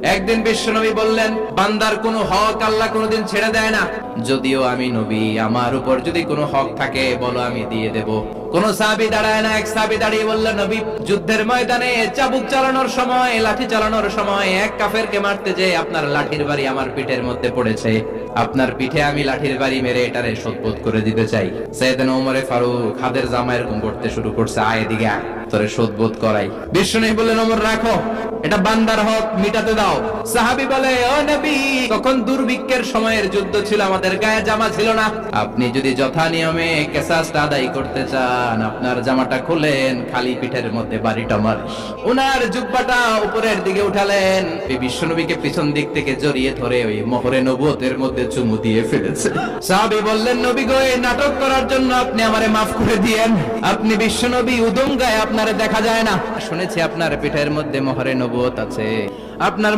একদিন বিশ্বনবী বললেন, বান্দার কোনো হক আল্লাহ কোনোদিন ছেড়ে দেয় না। যদিও আমি নবী, আমার উপর যদি কোনো হক থাকে বলো, আমি দিয়ে দেব। কোন সাহাবী দাঁড়ায় না। এক সাহাবী দাঁড়িয়ে বললেন, নবী, যুদ্ধের ময়দানে চাবুক চালানোর সময়, লাঠি চালানোর সময় এক কাফেরকে মারতে যেয়ে আপনার লাঠির বাড়ি আমার পিঠের মধ্যে পড়েছে। আপনার পিঠে আমি লাঠির বাড়ি মেরে এটারে শোধবোধ করে দিতে চাই। সাইয়েদনা ওমরে ফারুক হাতের জামা এরকম করতে শুরু করছে, আয় এদিকে আয়, তোরে শোধবোধ করাই। বিশ্বনবী বললেন, ওমর রাখো, এটা বান্দার হক, মিটাতে দাও। সাহাবী বলে, ও নবী, তখন দুর্ভিক্ষের সময়ের যুদ্ধ ছিল, আমাদের গায়ে জামা ছিল না। আপনি যদি যথা নিয়মে কেসাসটা আদায় করতে চান, আপনার জামাটা খুলেন, খালি পিঠের মধ্যে বাড়িটা মার। ওনার জুব্বাটা উপরের দিকে উঠালেন, বিশ্বনবীকে পিছন দিক থেকে জড়িয়ে ধরে ওই মোহরে নবুয়তের মধ্যে চুমু দিয়ে ফেলেছে। সাহাবী বললেন, নবী গো, এই নাটক করার জন্য আপনি আমারে মাফ করে দিয়েন। আপনি বিশ্বনবী, উদম গায়ে আপনারে দেখা যায় না। শুনেছি আপনার পিঠের মধ্যে মোহরে নবুয়ত আছে, আপনার